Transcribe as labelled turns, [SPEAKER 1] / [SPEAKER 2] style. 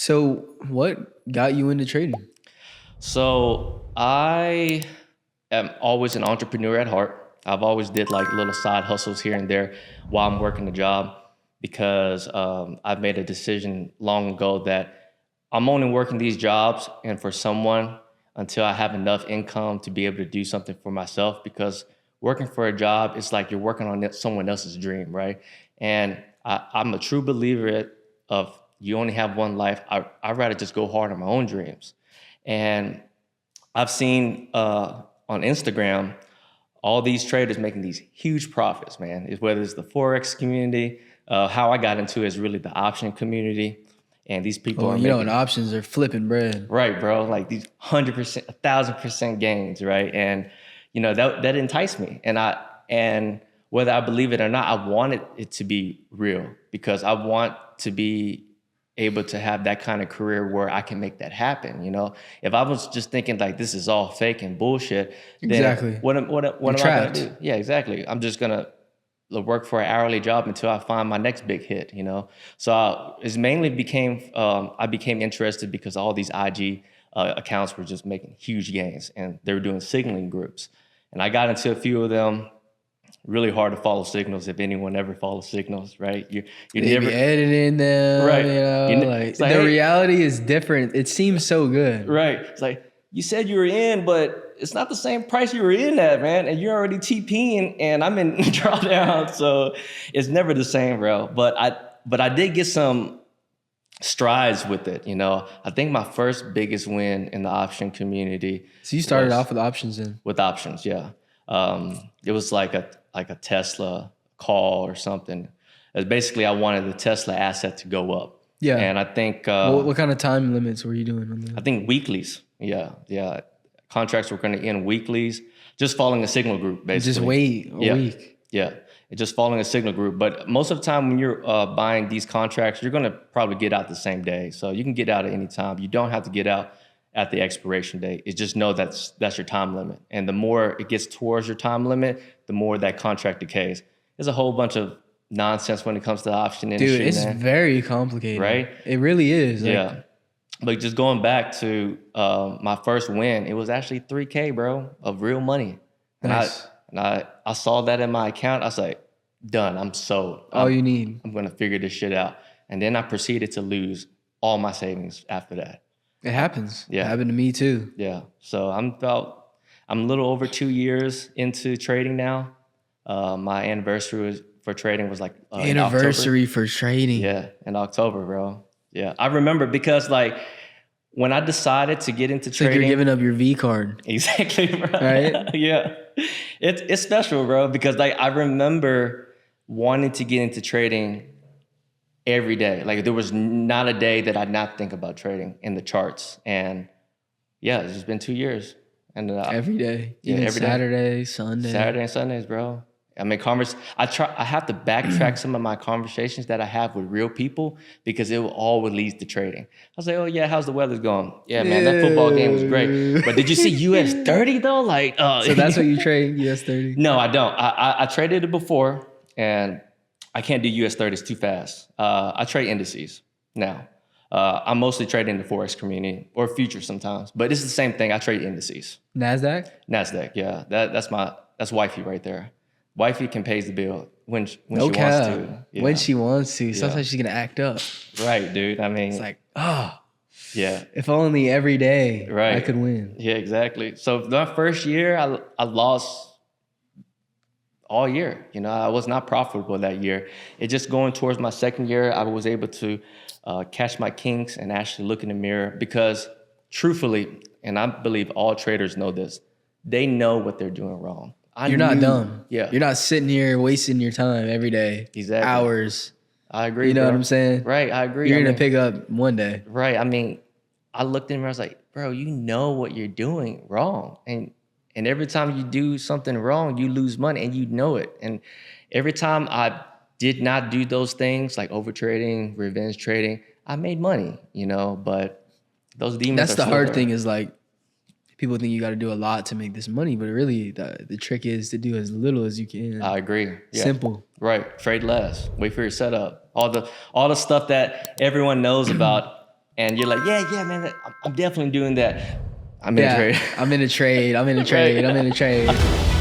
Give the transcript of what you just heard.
[SPEAKER 1] So what got you into trading?
[SPEAKER 2] So I am always an entrepreneur at heart. I've always did like little side hustles here and there while I'm working the job because I've made a decision long ago that I'm only working these jobs and for someone until I have enough income to be able to do something for myself, because working for a job, it's like you're working on someone else's dream, right? And I'm a true believer of you only have one life. I'd rather just go hard on my own dreams. And I've seen on Instagram all these traders making these huge profits, man. Whether it's the forex community, how I got into it is really the option community, and these people are making,
[SPEAKER 1] and options are flipping bread.
[SPEAKER 2] right, bro, like these 100%, 1,000% gains, right? And that enticed me, and whether I believe it or not, I wanted it to be real because I want to be able to have that kind of career where I can make that happen. If I was just thinking like this is all fake and bullshit, then
[SPEAKER 1] Exactly.
[SPEAKER 2] what am I gonna do? Yeah, exactly. I'm just gonna work for an hourly job until I find my next big hit. So it mainly I became interested because all these IG accounts were just making huge gains and they were doing signaling groups, and I got into a few of them. Really hard to follow signals if anyone ever follows signals, right? You never
[SPEAKER 1] be editing them,
[SPEAKER 2] right?
[SPEAKER 1] The reality is different. It seems so good,
[SPEAKER 2] right? It's like you said you were in, but it's not the same price you were in at, man. And you're already TPing, and I'm in drawdown, so it's never the same, bro. But I did get some strides with it. I think my first biggest win in the option community.
[SPEAKER 1] So you started off with options then?
[SPEAKER 2] With options, yeah. It was like a Tesla call or something. Basically, I wanted the Tesla asset to go up.
[SPEAKER 1] Yeah.
[SPEAKER 2] And I think
[SPEAKER 1] what kind of time limits were you doing on that?
[SPEAKER 2] I think weeklies. Yeah. Contracts were going to end weeklies, just following a signal group, basically.
[SPEAKER 1] Just wait a week.
[SPEAKER 2] Yeah. Just following a signal group. But most of the time when you're buying these contracts, you're going to probably get out the same day. So you can get out at any time. You don't have to get out at the expiration date. It's just know that's your time limit. And the more it gets towards your time limit, the more that contract decays. There's a whole bunch of nonsense when it comes to the option industry.
[SPEAKER 1] Dude, it's very complicated.
[SPEAKER 2] Right?
[SPEAKER 1] It really is.
[SPEAKER 2] Yeah. But just going back to my first win, it was actually $3K, bro, of real money.
[SPEAKER 1] Nice.
[SPEAKER 2] And I saw that in my account. I was like, done. I'm sold.
[SPEAKER 1] All you need.
[SPEAKER 2] I'm going to figure this shit out. And then I proceeded to lose all my savings after that.
[SPEAKER 1] It happens.
[SPEAKER 2] Yeah.
[SPEAKER 1] It happened to me too.
[SPEAKER 2] Yeah. So I'm a little over 2 years into trading now. My anniversary for trading was like
[SPEAKER 1] anniversary for trading.
[SPEAKER 2] Yeah, in October, bro. Yeah, I remember because like when I decided to get into trading,
[SPEAKER 1] like you're giving up your V card.
[SPEAKER 2] Exactly, bro.
[SPEAKER 1] Right?
[SPEAKER 2] Yeah, it's special, bro, because like I remember wanting to get into trading every day. Like there was not a day that I'd not think about trading in the charts. And yeah, it's just been 2 years. And
[SPEAKER 1] every day.
[SPEAKER 2] Yeah,
[SPEAKER 1] even
[SPEAKER 2] every day.
[SPEAKER 1] Saturday, Sunday.
[SPEAKER 2] Saturday and Sundays, bro. I mean, I have to backtrack some of my conversations that I have with real people because it all leads to trading. I was like, oh yeah, how's the weather going? Yeah, man, that football game was great. But did you see US 30 though? Like,
[SPEAKER 1] so that's what you trade, US 30?
[SPEAKER 2] No, I don't. I traded it before, and I can't do US 30s too fast. I trade indices now. I'm mostly trading the forex community or futures sometimes, but it's the same thing. I trade indices.
[SPEAKER 1] NASDAQ?
[SPEAKER 2] NASDAQ, yeah. That's wifey right there. Wifey can pay the bill when she wants to. Yeah.
[SPEAKER 1] When she wants to. Sometimes she's gonna act up.
[SPEAKER 2] Right, dude. I mean,
[SPEAKER 1] it's like,
[SPEAKER 2] yeah.
[SPEAKER 1] If only every day
[SPEAKER 2] I
[SPEAKER 1] could win.
[SPEAKER 2] Yeah, exactly. So my first year, I lost all year. I was not profitable that year. It just going towards my second year, I was able to catch my kinks and actually look in the mirror because truthfully, and I believe all traders know this, they know what they're doing wrong.
[SPEAKER 1] You're not dumb.
[SPEAKER 2] Yeah.
[SPEAKER 1] You're not sitting here wasting your time every day.
[SPEAKER 2] Exactly.
[SPEAKER 1] Hours.
[SPEAKER 2] I agree.
[SPEAKER 1] You know what I'm saying?
[SPEAKER 2] Right. I agree.
[SPEAKER 1] You're going to pick up one day.
[SPEAKER 2] Right. I mean, I looked in the mirror, I was like, bro, you know what you're doing wrong. And every time you do something wrong, you lose money and you know it. And every time I did not do those things like over trading, revenge trading, I made money, but those demons
[SPEAKER 1] That's the hard thing is like, people think you got to do a lot to make this money, but really the trick is to do as little as you can.
[SPEAKER 2] I agree. Yeah.
[SPEAKER 1] Simple.
[SPEAKER 2] Right. Trade less. Wait for your setup. All the stuff that everyone knows about and you're like, yeah, man, I'm definitely doing that. I'm in a
[SPEAKER 1] Yeah,
[SPEAKER 2] trade.
[SPEAKER 1] I'm in a trade. I'm in a trade. I'm in a trade.